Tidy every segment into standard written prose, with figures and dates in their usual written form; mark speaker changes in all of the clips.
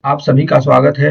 Speaker 1: आप सभी का स्वागत है,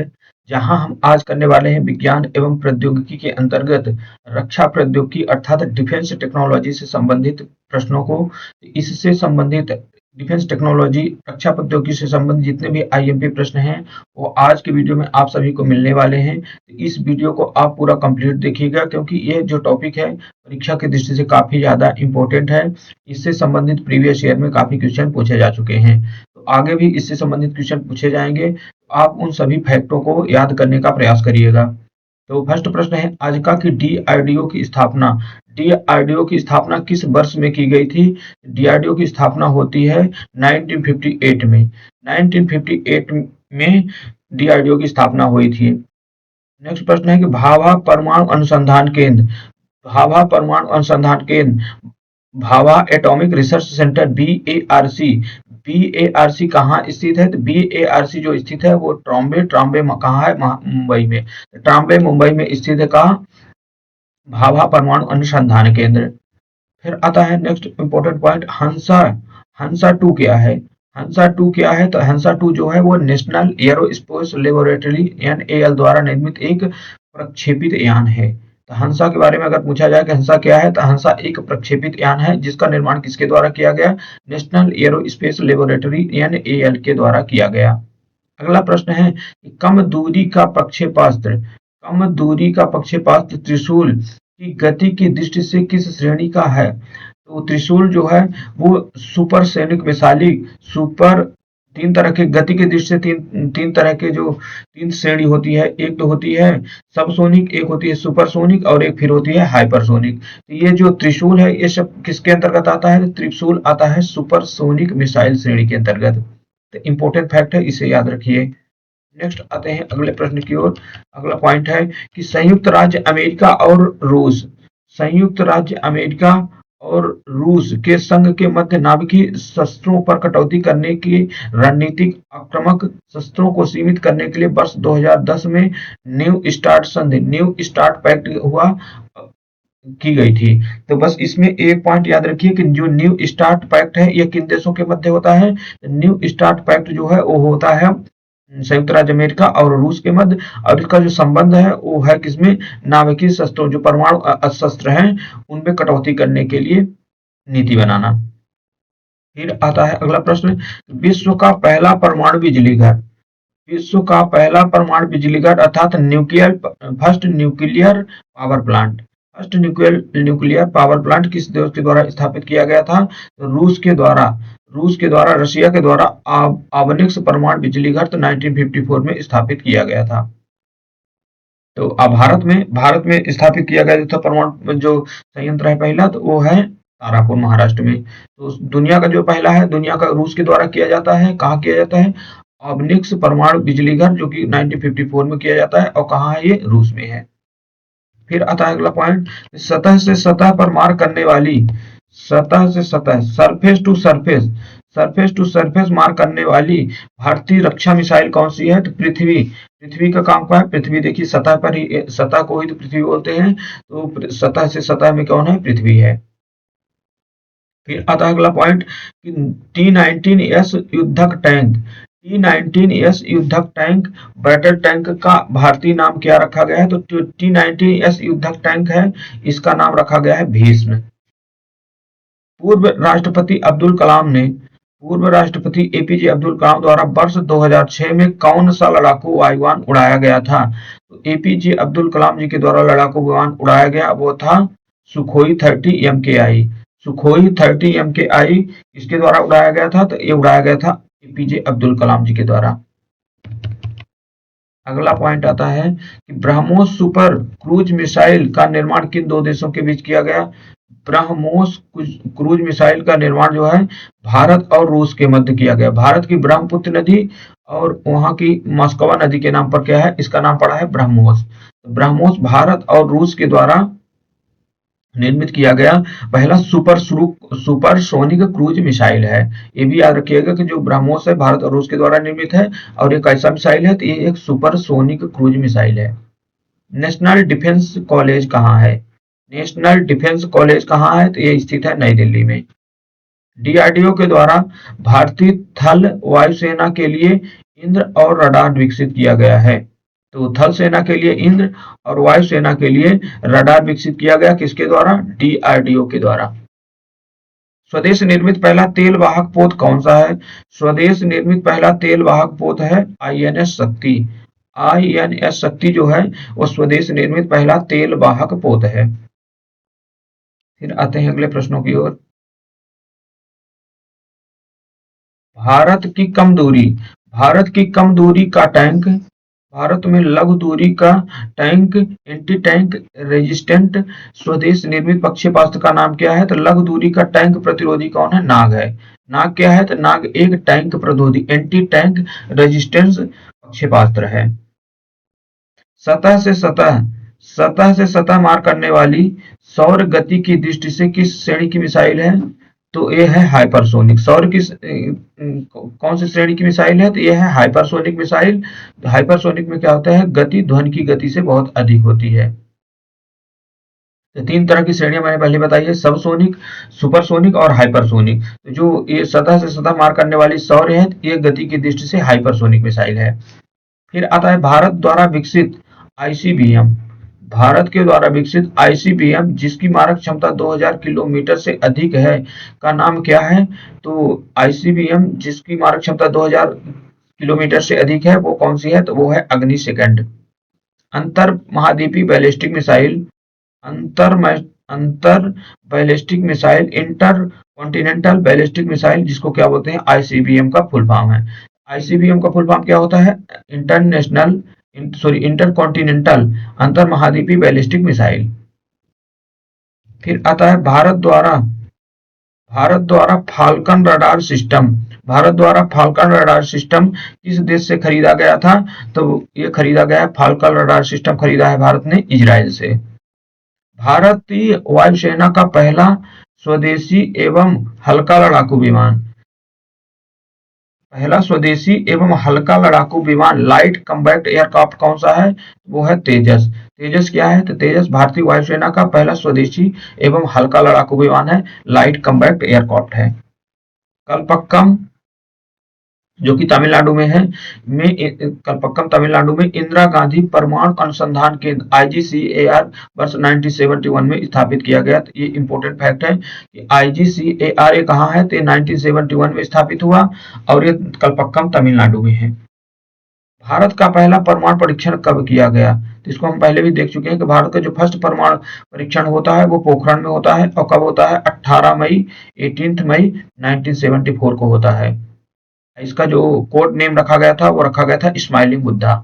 Speaker 1: जहां हम आज करने वाले हैं विज्ञान एवं प्रौद्योगिकी के अंतर्गत रक्षा प्रौद्योगिकी अर्थात डिफेंस टेक्नोलॉजी से संबंधित प्रश्नों को। इससे संबंधित डिफेंस टेक्नोलॉजी, रक्षा प्रौद्योगिकी से संबंधित जितने भी आईएमपी प्रश्न हैं, वो आज के वीडियो में आप सभी को मिलने वाले हैं। तो इस वीडियो को आप पूरा कंप्लीट देखिएगा, क्योंकि ये जो टॉपिक है परीक्षा की दृष्टि से काफी ज्यादा इंपॉर्टेंट है। इससे संबंधित प्रीवियस ईयर में काफी क्वेश्चन पूछे जा चुके हैं, तो आगे भी इससे संबंधित क्वेश्चन पूछे जाएंगे। आप उन सभी फैक्टों को याद करने का प्रयास करिएगा। तो फर्स्ट प्रश्न है, आज का कि डीआरडीओ की स्थापना। डीआरडीओ की स्थापना किस वर्ष में की गई थी? डीआरडीओ की स्थापना होती है 1958 में। 1958 में डीआरडीओ की स्थापना हुई थी। नेक्स्ट प्रश्न है कि भाभा परमाणु अनुसंधान केंद्र। भाभा परमाणु अनुसंधान केंद्र, Bhabha atomic research centre, BARC. BARC कहाँ स्थित है? तो बीएआरसी जो स्थित है वो ट्रॉम्बे, कहाँ है? मुंबई में। ट्रॉम्बे मुंबई में स्थित है। कहाँ? भाभा परमाणु अनुसंधान केंद्र। फिर आता है नेक्स्ट इंपॉर्टेंट पॉइंट, हंसा। हंसा टू क्या है? हंसा टू क्या है? तो हंसा टू जो है वो नेशनल एरोस्पेस लेबोरेटरी एनएएल द्वारा निर्मित एक प्रक्षेपित यान है। तो हंसा के बारे में अगर पूछा जाए कि हंसा क्या है, तो हंसा एक प्रक्षेपित यान है जिसका निर्माण किसके द्वारा किया गया? नेशनल एरोस्पेस लेबोरेटरी एनएएल के द्वारा किया गया। अगला प्रश्न है कि कम दूरी का प्रक्षेपास्त्र। कम दूरी का प्रक्षेपास्त्र त्रिशूल की गति की दृष्टि से किस श्रेणी का है? तो त्रिशूल जो है वो सुपरसोनिक मिसाइल, सुपर, तीन तरह के गति की दृष्टि से तीन तीन तरह के जो तीन श्रेणी होती है। एक तो होती है सबसोनिक, एक होती है सुपरसोनिक, और एक फिर होती है हाइपरसोनिक। तो ये जो त्रिशूल है ये सब किसके अंतर्गत आता है? त्रिशूल आता है सुपरसोनिक मिसाइल श्रेणी के अंतर्गत। तो इंपॉर्टेंट फैक्ट है, इसे याद रखिए। नेक्स्ट आते हैं अगले प्रश्न की ओर। अगला पॉइंट है कि संयुक्त राज्य अमेरिका और रूस, संयुक्त राज्य अमेरिका और रूस के संघ के मध्य नाभिकीय शस्त्रों पर कटौती करने की रणनीतिक आक्रामक शस्त्रों को सीमित करने के लिए वर्ष 2010 में न्यू स्टार्ट संधि, न्यू स्टार्ट पैक्ट हुआ, की गई थी। तो बस इसमें एक पॉइंट याद रखिए कि जो न्यू स्टार्ट पैक्ट है ये किन देशों के मध्य होता है? न्यू स्टार्ट पैक्ट जो है वो होता है संयुक्त राज्य अमेरिका और रूस के मध्य, और इसका जो संबंध है वो है किसमें? नाभिकीय शस्त्रों, जो परमाणु शस्त्र हैं उनमें कटौती करने के लिए नीति बनाना। फिर आता है अगला प्रश्न, विश्व का पहला परमाणु बिजली घर। विश्व का पहला परमाणु बिजली घर अर्थात nuclear, first nuclear power plant, first nuclear power plant किस देश के द्वारा स्थापित किया गया था? तो रूस के द्वारा, रशिया के द्वारा आबनिक्स परमाणु बिजली घर तो 1954 में स्थापित किया गया था। तो अब भारत में स्थापित किया गया था परमाणु जो संयंत्र है पहला, तो वो है तारापुर, महाराष्ट्र में। तो दुनिया का जो पहला है, दुनिया का रूस के द्वारा किया जाता है। कहाँ किया जाता है? आबनिक्स परमाणु बिजली घर, जो कि 1954 में किया जाता है, और कहाँ है? ये रूस में है। फिर आता है अगला पॉइंट, सतह से सतह पर मार करने वाली, सतह से सतह, सरफेस टू सरफेस मार करने वाली भारतीय रक्षा मिसाइल कौन सी है? तो पृथ्वी। पृथ्वी का काम क्या है? पृथ्वी देखिए सतह पर ही, सतह को ही तो पृथ्वी बोलते हैं, तो सतह से सतह में कौन है? पृथ्वी है। फिर आता है अगला पॉइंट कि T-19S युद्धक टैंक, T-19S युद्धक टैंक, बैटल टैंक का भारतीय नाम क्या रखा गया है? तो T-19S युद्धक टैंक है, इसका नाम रखा गया है भीष्म। पूर्व राष्ट्रपति अब्दुल कलाम ने, पूर्व राष्ट्रपति एपीजे अब्दुल कलाम द्वारा वर्ष 2006 में कौन सा लड़ाकू वायुयान उड़ाया गया था? तो एपीजे अब्दुल कलाम जी के द्वारा लड़ाकू विमान उड़ाया गया वो था सुखोई 30 MKI। सुखोई 30 MKI इसके द्वारा उड़ाया गया था, तो ये उड़ाया गया था एपीजे अब्दुल कलाम जी के द्वारा। अगला पॉइंट आता है कि ब्रह्मोस सुपर क्रूज मिसाइल का निर्माण किन दो देशों के बीच किया गया? ब्रह्मोस क्रूज मिसाइल का निर्माण जो है भारत और रूस के मध्य किया गया। भारत की ब्रह्मपुत्र नदी और वहां की मस्कवा नदी के नाम पर क्या है? इसका नाम पड़ा है ब्रह्मोस। ब्रह्मोस भारत और रूस के द्वारा निर्मित किया गया पहला सुपरसोनिक क्रूज मिसाइल है। ये भी याद रखिएगा कि जो ब्रह्मोस है भारत और रूस के द्वारा निर्मित है, और ये कैसा मिसाइल है? तो ये एक सुपरसोनिक क्रूज मिसाइल है। नेशनल डिफेंस कॉलेज कहाँ है? नेशनल डिफेंस कॉलेज कहाँ है? तो ये स्थित है नई दिल्ली में। डीआरडीओ के द्वारा भारतीय थल वायुसेना के लिए इंद्र और रडार विकसित किया गया है। तो थल सेना के लिए इंद्र और वायु सेना के लिए रडार विकसित किया गया किसके द्वारा? डीआरडीओ के द्वारा। स्वदेश निर्मित पहला तेल वाहक पोत कौन सा है? स्वदेश निर्मित पहला तेल वाहक पोत है आईएनएस शक्ति। आईएनएस शक्ति जो है वो स्वदेश निर्मित पहला तेल वाहक पोत है। फिर आते हैं अगले प्रश्नों की ओर। भारत की कम दूरी भारत की कम दूरी का टैंक भारत में लघु दूरी का टैंक एंटी टैंक रेजिस्टेंट स्वदेश निर्मित प्रक्षेपास्त्र का नाम क्या है? तो लघु दूरी का टैंक प्रतिरोधी कौन है? नाग है। नाग क्या है? तो नाग एक टैंक प्रतिरोधी एंटी टैंक रेजिस्टेंस प्रक्षेपास्त्र है। सतह से सतह सतह से सतह मार करने वाली सौर गति की दृष्टि से किस श्रेणी की मिसाइल है? तो ये है हाइपरसोनिक। सौर की कौन सी श्रेणी की मिसाइल है? तो ये है हाइपरसोनिक मिसाइल। हाइपरसोनिक में क्या होता है? गति ध्वनि की गति से बहुत अधिक होती है। तो तीन तरह की श्रेणियां मैंने पहले बताई है, सबसोनिक, सुपरसोनिक और हाइपरसोनिक। तो जो ये सतह से सतह मार करने वाली सौर है ये गति की दृष्टि से हाइपरसोनिक मिसाइल है। फिर आता है भारत द्वारा विकसित आईसीबीएम। भारत के द्वारा विकसित आईसीबीएम जिसकी मारक क्षमता 2000 किलोमीटर से अधिक है का नाम क्या है? तो आईसीबीएम जिसकी मारक क्षमता 2000 किलोमीटर से अधिक है वो कौन सी है? तो वो है अग्नि सेकंड। अंतर महाद्वीपीय बैलिस्टिक मिसाइल अंतर अंतर ballistic missile inter continental ballistic missile जिसको क्या बोलते हैं? आईसीबीएम का फुल फॉर्म है। आईसीबीएम का फुल फॉर्म क्या होता है? इंटर कॉन्टिनेंटल अंतर महाद्वीपीय बैलिस्टिक मिसाइल। फिर आता है भारत द्वारा फाल्कन रडार सिस्टम। भारत द्वारा फाल्कन रडार सिस्टम किस देश से खरीदा गया था? तो ये खरीदा गया है, फाल्कन रडार सिस्टम खरीदा है भारत ने इजराइल से। भारतीय वायुसेना का पहला स्वदेशी एवं हल्का लड़ाकू विमान पहला स्वदेशी एवं हल्का लड़ाकू विमान लाइट कम्बैट एयरक्राफ्ट कौन सा है? वो है तेजस। तेजस क्या है? तो तेजस भारतीय वायुसेना का पहला स्वदेशी एवं हल्का लड़ाकू विमान है, लाइट कम्बैट एयरक्राफ्ट है। कलपक्कम जो कि तमिलनाडु में है कलपक्कम तमिलनाडु में इंदिरा गांधी परमाणु अनुसंधान केंद्र आईजीसीएआर वर्ष 1971 में स्थापित किया गया। तो ये इंपॉर्टेंट फैक्ट है कि आईजीसीएआर ये कहाँ है? तो 1971 में स्थापित हुआ और ये कलपक्कम तमिलनाडु में है। भारत का पहला परमाणु परीक्षण कब किया गया? तो इसको हम पहले भी देख चुके हैं कि भारत का जो फर्स्ट परमाणु परीक्षण होता है वो पोखरण में होता है और कब होता है? 18 मई 1974 को होता है। इसका जो कोड नेम रखा गया था वो रखा गया था स्माइलिंग बुद्धा।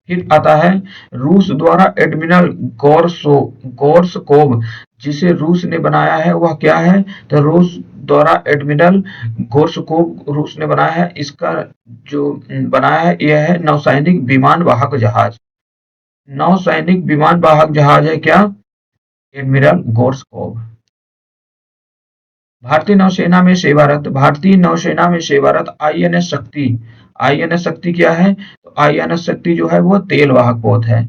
Speaker 1: फिर आता है रूस द्वारा एडमिरल गोर्सकोव जिसे रूस ने बनाया है वह क्या है? तो रूस द्वारा एडमिरल गोर्सकोव रूस ने बनाया है। इसका जो बनाया है यह है नौसैनिक विमान वाहक जहाज। नौसैनिक विमान वाहक जहाज है क्या? एडमिरल गोर्सकोव। भारतीय नौसेना में सेवारत आईएनएस शक्ति। आईएनएस शक्ति क्या है? तो आईएनएस शक्ति जो है वो तेल वाहक पोत है।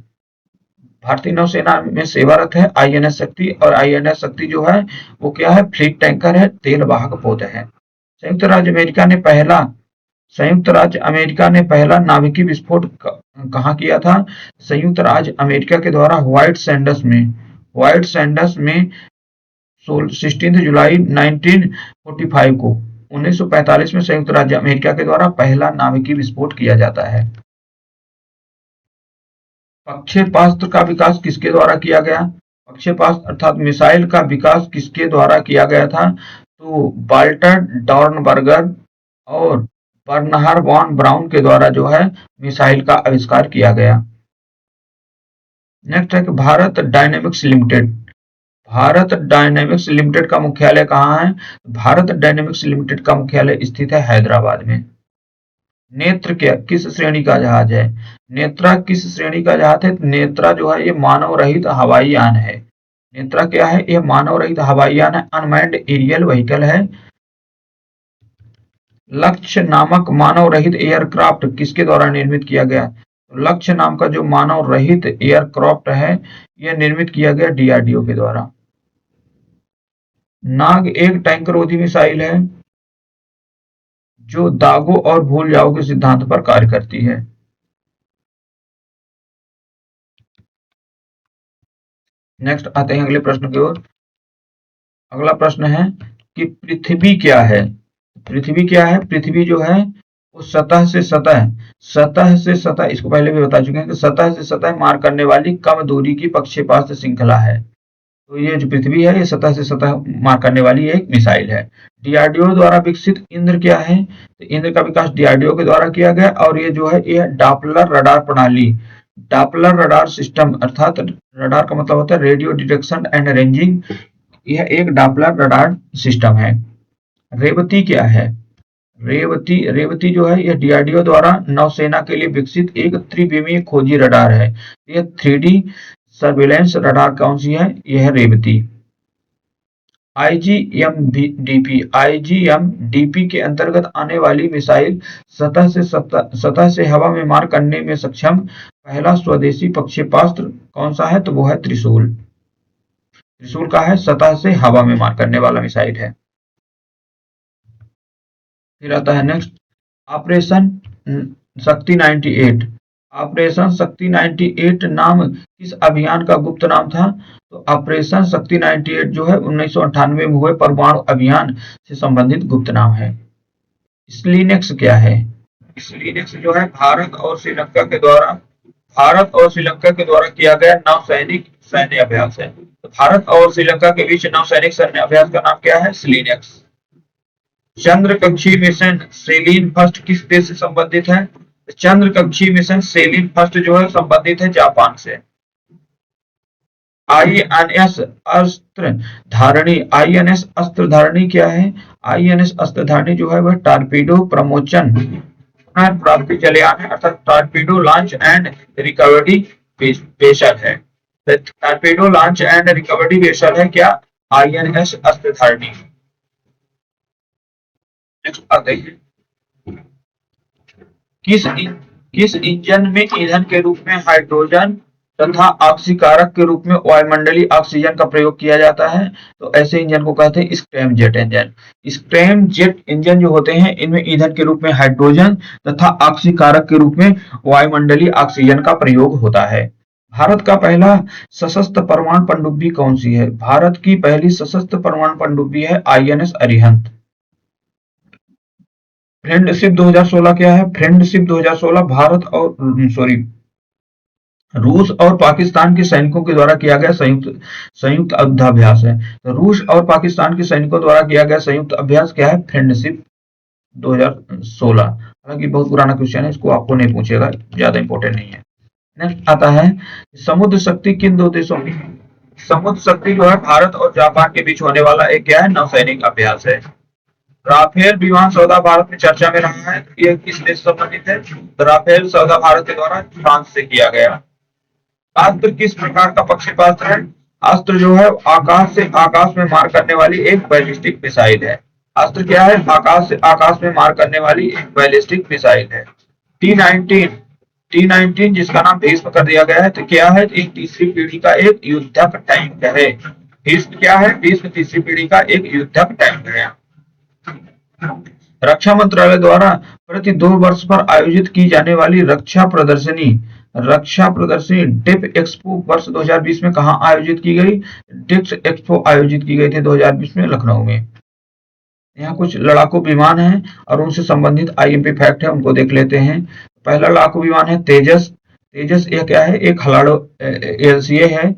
Speaker 1: भारतीय नौसेना में सेवारत है आईएनएस शक्ति और आईएनएस शक्ति जो है वो क्या है? फ्लीट टैंकर है, तेल वाहक पोत है। संयुक्त राज्य अमेरिका ने पहला नाभिकीय विस्फोट कहाँ किया था? संयुक्त राज्य अमेरिका के द्वारा व्हाइट सैंडर्स में 16 जुलाई 1945 में संयुक्त राज्य अमेरिका के द्वारा पहला नाभिकीय विस्फोट किया जाता है। प्रक्षेपास्त्र का विकास किसके द्वारा किया गया? प्रक्षेपास्त्र अर्थात मिसाइल का विकास किसके द्वारा किया गया था? तो वाल्टर डॉर्नबर्गर और बर्नहार्ड वॉन ब्राउन के द्वारा जो है मिसाइल का आविष्कार किया गया। नेक्स्ट है कि भारत डायनेमिक्स लिमिटेड का मुख्यालय कहाँ है? भारत डायनेमिक्स लिमिटेड का मुख्यालय स्थित है हैदराबाद में। नेत्र क्या किस श्रेणी का जहाज है? नेत्रा किस श्रेणी का जहाज है? नेत्रा जो है ये मानव रहित हवाई यान है। नेत्रा क्या है? ये मानव रहित हवाई यान है, अनमैन्ड एरियल व्हीकल है। लक्ष्य नामक मानव रहित एयरक्राफ्ट किसके द्वारा निर्मित किया गया? लक्ष्य नाम का जो मानव रहित एयरक्राफ्ट है यह निर्मित किया गया डीआरडीओ के द्वारा। नाग एक टैंकरोधी मिसाइल है। जो दागों और भूल जाओ के सिद्धांत पर कार्य करती है। नेक्स्ट आते हैं अगले प्रश्न की ओर। अगला प्रश्न है कि पृथ्वी क्या है? पृथ्वी क्या है? पृथ्वी जो है वो सतह से सतह, सतह से सतह, इसको पहले भी बता चुके हैं कि सतह से सतह मार करने वाली कम दूरी की प्रक्षेपास्त्र श्रृंखला है। तो ये जो पृथ्वी है ये सतह से सतह मार करने वाली एक मिसाइल है। डीआरडीओ द्वारा विकसित इंद्र क्या है? तो इंद्र का विकास डीआरडीओ के द्वारा किया गया और ये जो है ये डॉपलर रडार प्रणाली, डॉपलर रडार सिस्टम, अर्थात रडार का मतलब होता है रेडियो डिटेक्शन एंड रेंजिंग, यह एक डॉपलर रडार सिस्टम है। रेवती क्या है? रेवती, रेवती जो है यह डीआरडीओ द्वारा नौसेना के लिए विकसित एक त्रिविमीय खोजी रडार है। यह 3D सर्विलेंस रडार कौन सी है? यह है रेवती। आईजीएमडीपी, आईजीएमडीपी के अंतर्गत आने वाली मिसाइल सतह से हवा में मार करने में सक्षम पहला स्वदेशी प्रक्षेपास्त्र कौन सा है? तो वो है त्रिशूल। त्रिशूल का है सतह से हवा में मार करने वाला मिसाइल है। फिर आता है नेक्स्ट ऑपरेशन शक्ति 98। ऑपरेशन शक्ति 98 नाम किस अभियान का गुप्त नाम था? तो ऑपरेशन शक्ति 98 जो है 1998 में हुए परमाणु अभियान से संबंधित गुप्त नाम है। स्लिनेक्स क्या है? स्लिनेक्स जो है भारत और श्रीलंका के द्वारा किया गया नौसैनिक सैन्य अभ्यास है। तो भारत और श्रीलंका के बीच नौसैनिक सैन्य अभ्यास का नाम क्या है? स्लिनेक्स। चंद्र कक्षीय मिशन सेलिन फर्स्ट किस देश से संबंधित है? चंद्र कक्षीय मिशन सेलिन फर्स्ट जो है संबंधित है जापान से। आईएनएस अस्त्र धारणी, आईएनएस अस्त्र धारणी क्या है? आईएनएस अस्त्र धारणी जो है वह टारपीडो प्रमोचन प्राप्ति जलयान है, अर्थात torpedo launch and recovery vessel है। Torpedo launch and recovery vessel है क्या? आईएनएस अस्त्र धारणी। किस इंजन में ईंधन के रूप में हाइड्रोजन तथा ऑक्सीकारक के रूप में वायुमंडलीय ऑक्सीजन का प्रयोग किया जाता है? तो ऐसे इंजन को कहते हैं scrum jet engine. Scrum jet engine जो होते हैं इनमें ईंधन के रूप में हाइड्रोजन तथा ऑक्सीकारक के रूप में वायुमंडलीय ऑक्सीजन का प्रयोग होता है। भारत का पहला सशस्त्र परमाणु पनडुब्बी कौन सी है? भारत की पहली सशस्त्र परमाणु पनडुब्बी है आईएनएस अरिहंत। फ्रेंडशिप 2016 क्या है? फ्रेंडशिप 2016 भारत और रूस और पाकिस्तान के सैनिकों के द्वारा किया गया संयुक्त युद्धाभ्यास है। तो रूस और पाकिस्तान के सैनिकों द्वारा किया गया संयुक्त अभ्यास क्या है? फ्रेंडशिप 2016। हालांकि बहुत पुराना क्वेश्चन है, इसको आपको नहीं पूछेगा, ज्यादा इंपॉर्टेंट नहीं है। नेक्स्ट आता है समुद्र शक्ति किन दो देशों की? समुद्र शक्ति जो है भारत और जापान के बीच होने वाला एक क्या है? नौसैनिक अभ्यास है। राफेल विमान सौदा भारत में चर्चा में रहा है, ये किस देश से संबंधित है? राफेल सौदा भारत के द्वारा फ्रांस से किया गया। अस्त्र किस प्रकार का प्रक्षेपास्त्र है? अस्त्र जो है आकाश में मार करने वाली एक बैलिस्टिक मिसाइल है। अस्त्र क्या है? आकाश में मार करने वाली एक बैलिस्टिक मिसाइल है। T-19 जिसका नाम भीष्म कर दिया गया है, तो क्या है? एक तीसरी पीढ़ी का एक युद्धक टैंक है। भीष्म क्या है? भीष्म तीसरी पीढ़ी का एक युद्धक टैंक है। रक्षा मंत्रालय द्वारा प्रति 2 वर्ष पर आयोजित की जाने वाली रक्षा प्रदर्शनी डेफ एक्सपो वर्ष 2020 में कहां आयोजित की गई? डेफ एक्सपो आयोजित की गई थी 2020 में लखनऊ में। यहाँ कुछ लड़ाकू विमान हैं और उनसे संबंधित आईएमपी फैक्ट है, उनको देख लेते हैं। पहला लड़ाकू विमान है तेजस। तेजस यह क्या है? एक हलाड़ो एलसीए है।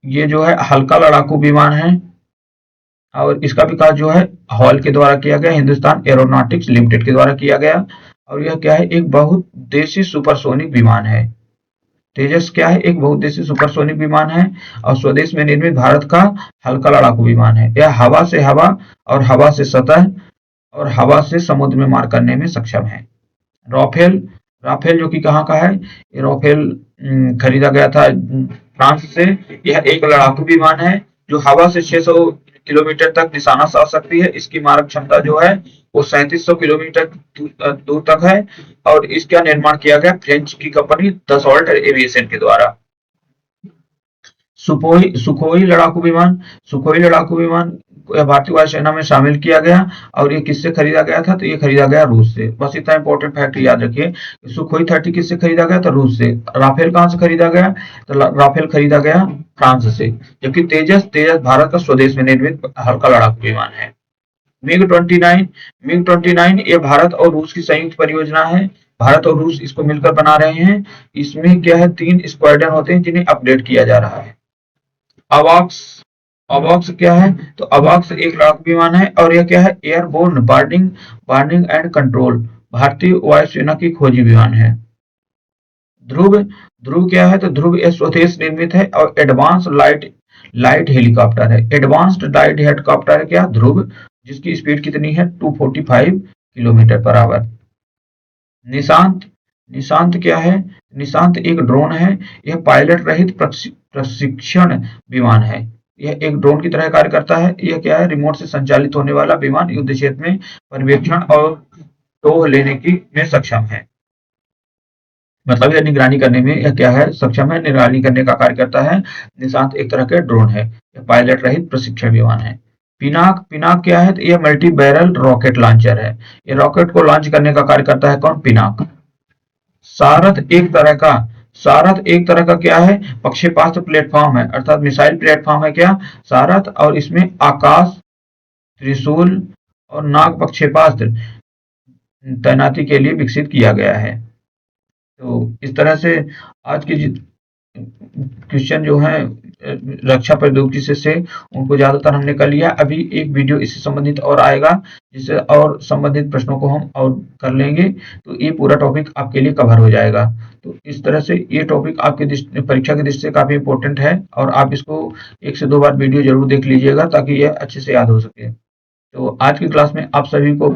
Speaker 1: ये जो है हल्का लड़ाकू विमान है और इसका विकास जो है हॉल के द्वारा किया गया, हिंदुस्तान एरोनॉटिक्स लिमिटेड के द्वारा किया गया। और यह क्या है? एक बहुउद्देशीय सुपरसोनिक विमान है। तेजस क्या है? एक बहुउद्देशीय सुपरसोनिक विमान है और स्वदेश में निर्मित भारत का हल्का लड़ाकू विमान है। यह हवा से हवा और हवा से सतह और हवा से समुद्र में मार करने में सक्षम है। राफेल, राफेल जो कि कहाँ का है? ये राफेल खरीदा गया था फ्रांस से। यह एक लड़ाकू विमान है जो हवा से 600 किलोमीटर तक निशाना साध सकती है। इसकी मारक क्षमता जो है वो 3700 किलोमीटर दूर तक है और इसका निर्माण किया गया फ्रेंच की कंपनी दसॉल्ट एविएशन के द्वारा। सुखोई लड़ाकू विमान भारतीय वायुसेना में शामिल किया गया। और ये किससे खरीदा गया था? तो ये खरीदा गया रूस से। बस इतना इंपॉर्टेंट फैक्ट याद रखिए। सुखोई 30 किससे खरीदा गया? तो रूस से। राफेल कहां से खरीदा गया? तो राफेल खरीदा गया फ्रांस से। जबकि तेजस तेजस भारत का स्वदेश में निर्मित हल्का लड़ाकू विमान है। मिग 29 ये भारत और रूस की संयुक्त परियोजना है। भारत और रूस इसको मिलकर बना रहे हैं। इसमें क्या है, 3 स्क्वाड्रन होते हैं जिन्हें अपडेट किया जा रहा है। अवॉक्स अवॉक्स क्या है? तो अवॉक्स एक लड़ाकू विमान है और यह क्या है? एयरबोर्न वार्निंग एंड कंट्रोल भारतीय वायुसेना की खोजी विमान है। ध्रुव ध्रुव क्या है? तो ध्रुव यह स्वदेश निर्मित है और एडवांस लाइट हेलीकॉप्टर है। एडवांस्ड लाइट हेलीकॉप्टर है क्या? ध्रुव, जिसकी स्पीड कितनी है? 245 kilometre per hour. Nishant Nishant क्या है? निशांत एक ड्रोन है। यह पायलट रहित प्रशिक्षण विमान है। यह एक ड्रोन की तरह कार्य करता है। यह क्या है? रिमोट से संचालित होने वाला विमान युद्ध क्षेत्र में पर्यवेक्षण और टोह लेने की में सक्षम है। मतलब यह निगरानी करने में यह क्या है? सक्षम है, निगरानी करने का कार्य करता है। निशांत एक तरह के ड्रोन है। यह पायलट रहित प्रशिक्षण विमान है। पिनाक पिनाक क्या है? तो यह मल्टी बैरल रॉकेट लॉन्चर है। ये रॉकेट को लॉन्च करने का कार्य करता है कौन? पिनाक। सारथ एक तरह का सारथ एक तरह का क्या है? प्रक्षेपास्त्र प्लेटफॉर्म है, अर्थात मिसाइल प्लेटफॉर्म है क्या? सारथ। और इसमें आकाश त्रिशूल और नाग प्रक्षेपास्त्र तैनाती के लिए विकसित किया गया है। तो इस तरह से आज के क्वेश्चन जो है रक्षा प्रौद्योगिकी से उनको ज्यादातर हमने कर लिया। अभी एक वीडियो इससे संबंधित और आएगा, जिससे और संबंधित प्रश्नों को हम और कर लेंगे। तो ये पूरा टॉपिक आपके लिए कवर हो जाएगा। तो इस तरह से ये टॉपिक आपके परीक्षा की दृष्टि से काफी इंपॉर्टेंट है और आप इसको 1 से 2 बार वीडियो जरूर देख लीजिएगा ताकि यह अच्छे से याद हो सके। तो आज की क्लास में आप सभी को